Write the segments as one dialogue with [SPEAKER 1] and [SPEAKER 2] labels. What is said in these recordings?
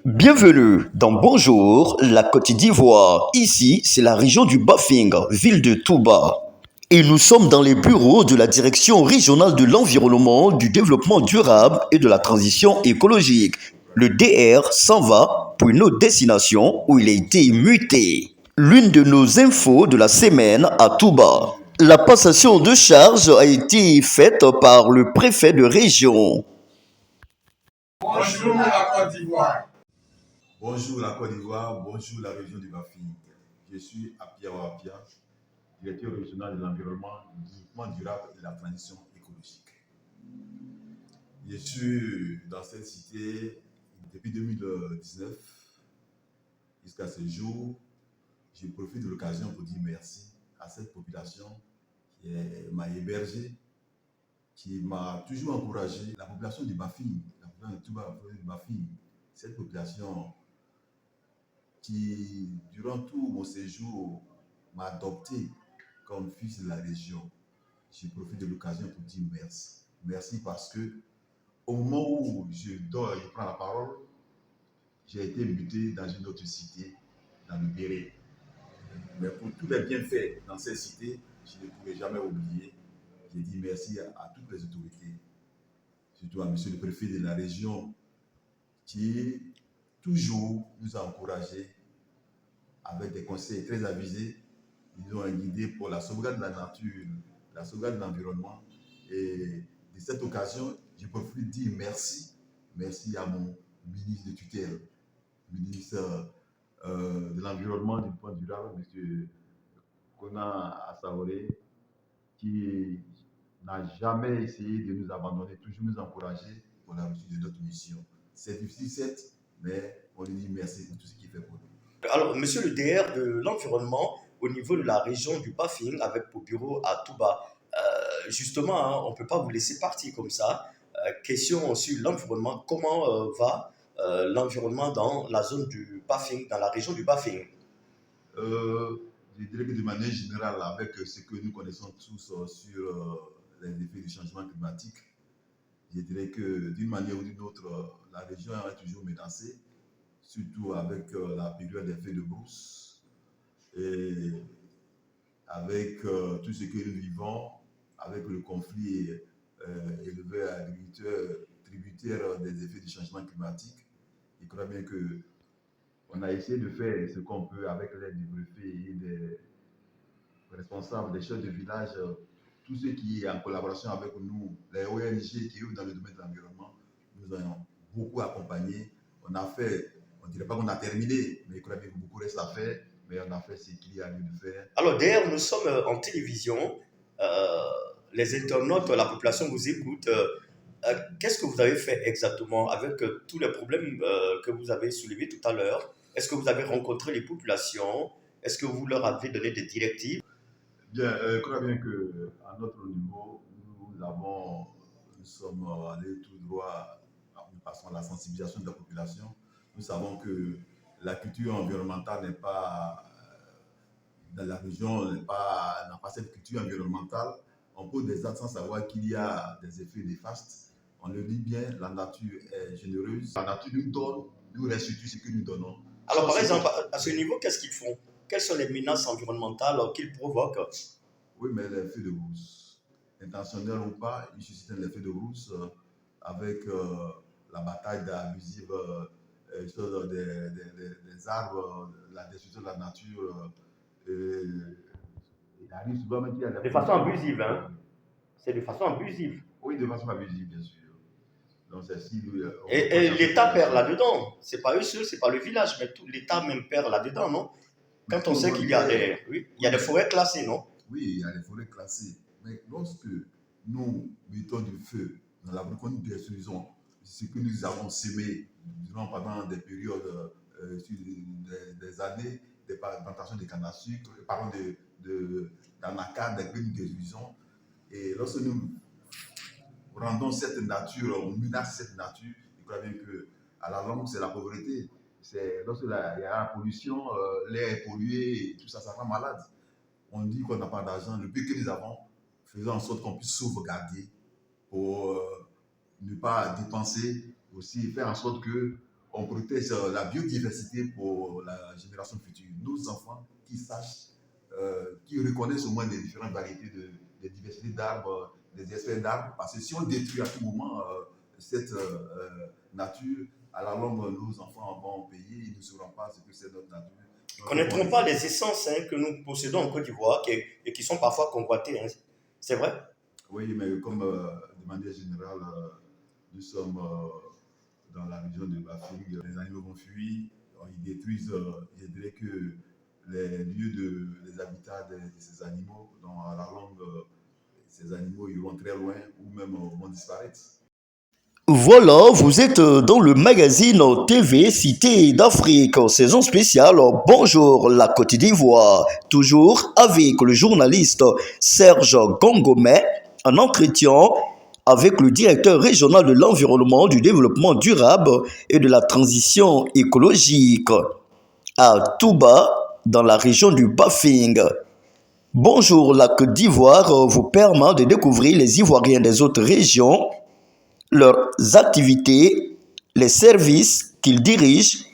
[SPEAKER 1] Bienvenue dans Bonjour, la Côte d'Ivoire. Ici, c'est la région du Bafing, ville de Touba. Et nous sommes dans les bureaux de la Direction régionale de l'environnement, du développement durable et de la transition écologique. Le DR s'en va pour une autre destination où il a été muté. L'une de nos infos de la semaine à Touba. La passation de charge a été faite par le préfet de région.
[SPEAKER 2] Bonjour la Côte d'Ivoire.
[SPEAKER 3] Bonjour la Côte d'Ivoire, bonjour la région du Bafing. Je suis Apia Wapia, directeur régional de l'environnement, du développement durable et de la transition écologique. Je suis dans cette cité depuis 2019 jusqu'à ce jour. Je profite de l'occasion pour dire merci à cette population qui m'a hébergé, qui m'a toujours encouragé. La population du Bafing, la population de Touba, du Bafing, cette population qui, durant tout mon séjour, m'a adopté comme fils de la région. Je profite de l'occasion pour dire merci. Merci parce que au moment où je prends la parole, j'ai été muté dans une autre cité, dans le Béret. Mais pour tous les bienfaits dans cette cité, je ne pourrai jamais oublier. J'ai dit merci à toutes les autorités, surtout à monsieur le préfet de la région, qui toujours nous a encouragés avec des conseils très avisés. Ils nous ont guidés pour la sauvegarde de la nature, la sauvegarde de l'environnement. Et de cette occasion, je peux plus dire merci. Merci à mon ministre de tutelle, ministre de l'environnement, du point durable, M. Kona Assaoré, qui n'a jamais essayé de nous abandonner, toujours nous encourager pour la réussite de notre mission. C'est difficile, certes, mais on lui dit merci pour tout ce qu'il fait pour nous.
[SPEAKER 1] Alors, monsieur le DR de l'environnement, au niveau de la région du Bafing, avec pour bureau à Touba, justement, hein, on ne peut pas vous laisser partir comme ça. Question sur l'environnement, comment va l'environnement dans la zone du Bafing, dans la région du Bafing?
[SPEAKER 3] Je dirais que de manière générale, avec ce que nous connaissons tous sur les effets du changement climatique, je dirais que d'une manière ou d'une autre, la région est toujours menacée, surtout avec la période des feux de brousse et avec tout ce que nous vivons, avec le conflit élevé à l'agriculteur tributaire des effets du changement climatique. Je crois bien que on a essayé de faire ce qu'on peut avec l'aide du préfet et des responsables, des chefs de village, tous ceux qui sont en collaboration avec nous, les ONG qui œuvrent dans le domaine de l'environnement, nous ont beaucoup accompagnés. On a fait, on ne dirait pas qu'on a terminé, mais je crois bien que beaucoup reste à faire, mais on a fait ce qu'il y a lieu de faire.
[SPEAKER 1] Alors, d'ailleurs, nous sommes en télévision. Les internautes, la population vous écoute. Qu'est-ce que vous avez fait exactement avec tous les problèmes que vous avez soulevés tout à l'heure? Est-ce que vous avez rencontré les populations? Est-ce que vous leur avez donné des directives?
[SPEAKER 3] Bien, je crois bien qu'à notre niveau, nous sommes allés tout droit, nous passons à la sensibilisation de la population. Nous savons que la culture environnementale n'est pas, dans la région, n'a pas cette culture environnementale. On pose des actes sans savoir qu'il y a des effets néfastes. On le dit bien, la nature est généreuse. La nature nous donne, nous restitue ce que nous donnons.
[SPEAKER 1] Alors, par exemple, à ce niveau, qu'est-ce qu'ils font? Quelles sont les menaces environnementales qu'ils provoquent?
[SPEAKER 3] Oui, mais les feux de brousse, intentionnels ou pas, ils suscitent les feux de brousse avec la bataille abusive des arbres, la destruction de la nature. Il arrive souvent même qu'il y a
[SPEAKER 1] De façon abusive, hein? C'est de façon abusive.
[SPEAKER 3] Oui, de façon abusive, bien sûr. Donc, c'est si
[SPEAKER 1] Et l'État perd là-dedans. C'est pas eux seuls, c'est pas le village, mais tout l'État même perd là-dedans, non? Quand on sait qu'il y a des forêts classées, non?
[SPEAKER 3] Oui, il y a des forêts classées. Mais lorsque nous mettons du feu dans la forêt, quand nous détruisons ce que nous avons semé pendant des périodes, des années, des plantations de canne à sucre, parlons d'anacarde que nous détruisons. Et lorsque nous rendons cette nature, on menace cette nature, je crois bien qu'à la longue, c'est la pauvreté. C'est lorsque il y a la pollution, l'air est pollué, et tout ça, ça rend malade. On dit qu'on n'a pas d'argent. Le but que nous avons, faisons en sorte qu'on puisse sauvegarder pour ne pas dépenser, aussi faire en sorte on protège la biodiversité pour la génération future. Nos enfants qui sachent, qui reconnaissent au moins les différentes variétés de diversité d'arbres, des espèces d'arbres, parce que si on détruit à tout moment cette nature, à la longue, nos enfants vont payer, ils ne sauront pas ce que c'est notre nature.
[SPEAKER 1] Ils ne connaîtront pas les essences que nous possédons en Côte d'Ivoire et qui sont parfois convoitées. Hein. C'est vrai?
[SPEAKER 3] Oui, mais comme de manière générale, nous sommes dans la région de Bafing, les animaux vont fuir, ils détruisent, je dirais que les lieux les habitats de ces animaux, donc à la longue, ces animaux iront très loin ou même vont disparaître.
[SPEAKER 1] Voilà, vous êtes dans le magazine TV Cité d'Afrique, saison spéciale Bonjour la Côte d'Ivoire, toujours avec le journaliste Serge Gongomé, en entretien avec le directeur régional de l'environnement, du développement durable et de la transition écologique à Touba, dans la région du Bafing. Bonjour la Côte d'Ivoire vous permet de découvrir les Ivoiriens des autres régions, leurs activités, les services qu'ils dirigent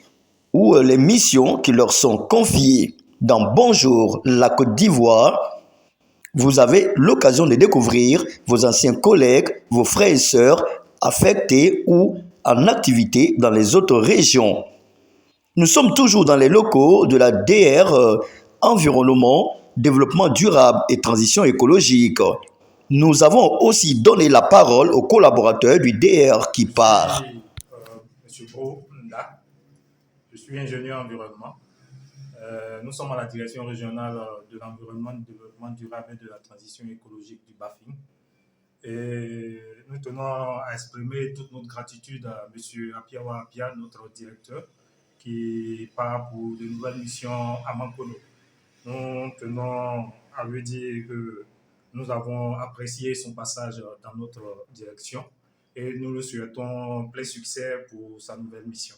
[SPEAKER 1] ou les missions qui leur sont confiées. Dans Bonjour la Côte d'Ivoire, vous avez l'occasion de découvrir vos anciens collègues, vos frères et sœurs affectés ou en activité dans les autres régions. Nous sommes toujours dans les locaux de la DR Environnement, Développement durable et transition écologique. Nous avons aussi donné la parole aux collaborateurs du DR qui part.
[SPEAKER 2] Je suis M. Bro Nda, je suis ingénieur environnement. Nous sommes à la direction régionale de l'environnement, du développement durable et de la transition écologique du Bafing. Et nous tenons à exprimer toute notre gratitude à M. Apiawa Apia, notre directeur, qui part pour de nouvelles missions à Mankono. Nous tenons à lui dire que nous avons apprécié son passage dans notre direction et nous lui souhaitons plein succès pour sa nouvelle mission.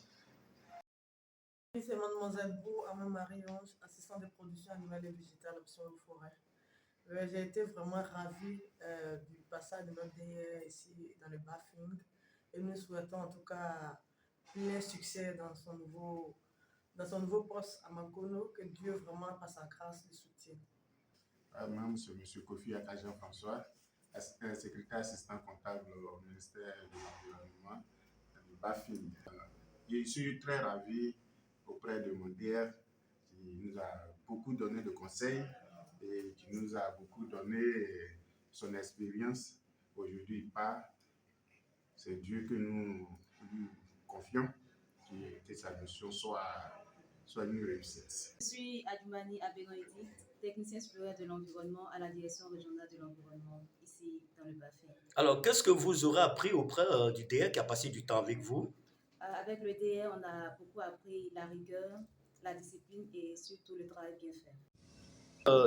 [SPEAKER 4] C'est Mademoiselle Bou, Amé Marie-Ange, assistante de production animale et végétale option forêt. J'ai été vraiment ravie du passage de notre DR ici dans le Bafing et nous souhaitons en tout cas plein succès dans son nouveau poste à Mankono, que Dieu vraiment par sa grâce le soutienne.
[SPEAKER 5] Moi, c'est M. Kofi Akajan François, secrétaire assistant comptable au ministère de l'Environnement du Bafing. Je suis très ravi auprès de mon DR qui nous a beaucoup donné de conseils et qui nous a beaucoup donné son expérience. Aujourd'hui, il part. C'est Dieu que nous lui confions, que sa mission soit une réussite.
[SPEAKER 6] Je suis Adjoumani Abenoïdi, technicien supérieur de l'environnement à la direction régionale de l'environnement ici dans le Bafing.
[SPEAKER 1] Alors, qu'est-ce que vous aurez appris auprès du DR qui a passé du temps avec vous?
[SPEAKER 6] Avec le DR, on a beaucoup appris la rigueur, la discipline et surtout le travail bien fait.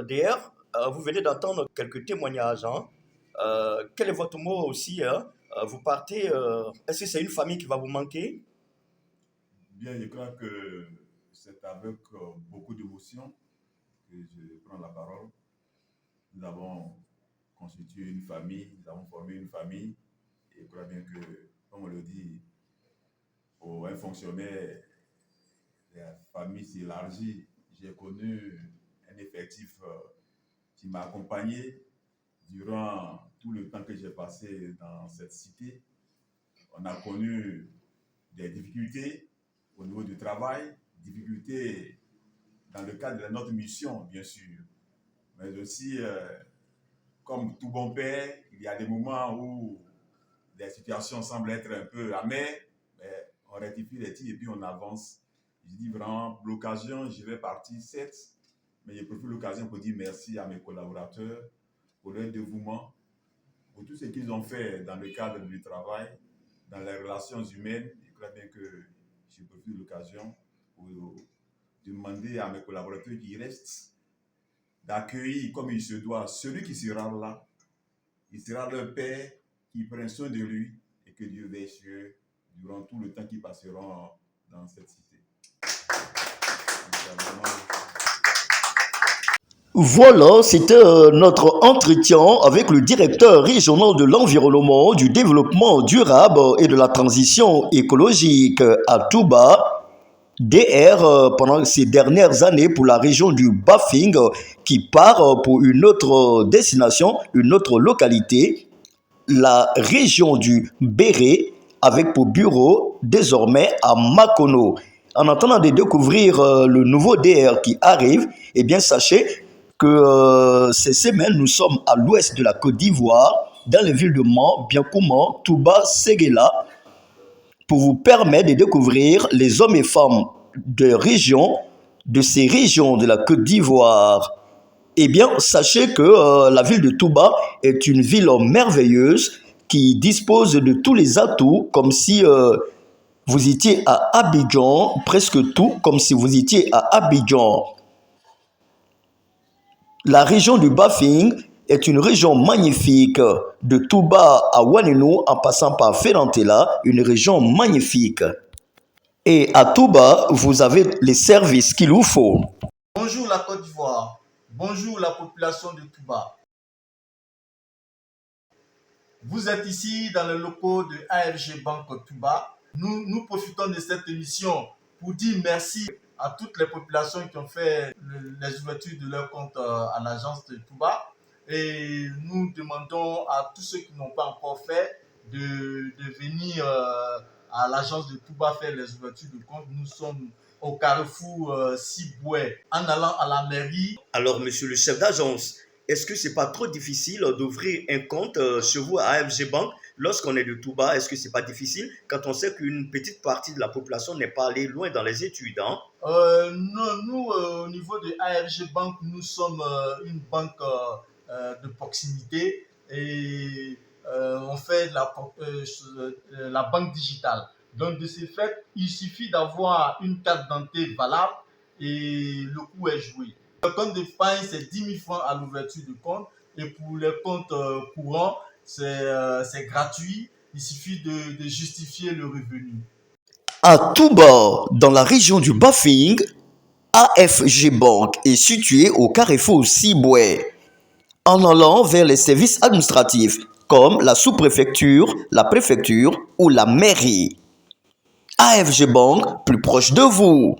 [SPEAKER 1] DR, vous venez d'entendre quelques témoignages. Hein? Quel est votre mot aussi? Hein? Vous partez, est-ce que c'est une famille qui va vous manquer?
[SPEAKER 3] Bien, je crois que c'est avec beaucoup d'émotion que je prends la parole. Nous avons constitué une famille, nous avons formé une famille, et je crois bien que, comme on le dit, pour un fonctionnaire, la famille s'élargit. J'ai connu un effectif qui m'a accompagné durant tout le temps que j'ai passé dans cette cité. On a connu des difficultés au niveau du travail, difficultés dans le cadre de notre mission, bien sûr, mais aussi, comme tout bon père, il y a des moments où les situations semblent être un peu amères, mais on rectifie les tirs et puis on avance. Je dis vraiment, pour l'occasion, je vais partir 7, mais je profite de l'occasion pour dire merci à mes collaborateurs pour leur dévouement, pour tout ce qu'ils ont fait dans le cadre du travail, dans les relations humaines. Je crois bien que je profite de l'occasion pour demander à mes collaborateurs qui restent d'accueillir comme il se doit celui qui sera là. Il sera leur père qui prend soin de lui et que Dieu veille sur eux durant tout le temps qu'ils passeront dans cette cité.
[SPEAKER 1] Voilà, c'était notre entretien avec le directeur régional de l'environnement, du développement durable et de la transition écologique à Touba, DR, pendant ces dernières années pour la région du Bafing, qui part pour une autre destination, une autre localité, la région du Béré, avec pour bureau désormais à Makono. En attendant de découvrir le nouveau DR qui arrive, eh bien sachez que ces semaines, nous sommes à l'ouest de la Côte d'Ivoire, dans les villes de Mans, Biankouman, Touba, Séguéla, pour vous permettre de découvrir les hommes et femmes de ces régions de la Côte d'Ivoire. Eh bien, sachez que la ville de Touba est une ville merveilleuse qui dispose de tous les atouts, comme si vous étiez à Abidjan, presque tout comme si vous étiez à Abidjan. La région du Bafing est une région magnifique, de Touba à Waneno en passant par Ferrantella, une région magnifique. Et à Touba, vous avez les services qu'il vous faut.
[SPEAKER 7] Bonjour la Côte d'Ivoire, bonjour la population de Touba. Vous êtes ici dans les locaux de AFG Bank Touba. Nous profitons de cette émission pour dire merci à toutes les populations qui ont fait les ouvertures de leur compte à l'agence de Touba. Et nous demandons à tous ceux qui n'ont pas encore fait de venir à l'agence de Touba faire les ouvertures de compte. Nous sommes au carrefour Siboué en allant à la mairie.
[SPEAKER 1] Alors, monsieur le chef d'agence, est-ce que c'est pas trop difficile d'ouvrir un compte chez vous à AFG Bank lorsqu'on est de Touba? Est-ce que c'est pas difficile quand on sait qu'une petite partie de la population n'est pas allée loin dans les études, hein?
[SPEAKER 7] Non, nous, au niveau de AFG Bank, nous sommes une banque de proximité et on fait la banque digitale. Donc, de ce fait, il suffit d'avoir une carte d'identité valable et le coup est joué. Le compte d'épargne, c'est 10 000 francs à l'ouverture du compte. Et pour les comptes courants, c'est gratuit. Il suffit de justifier le revenu.
[SPEAKER 1] À Touba, dans la région du Bafing, AFG Bank est situé au carrefour Siboué, en allant vers les services administratifs comme la sous-préfecture, la préfecture ou la mairie. AFG Bank, plus proche de vous.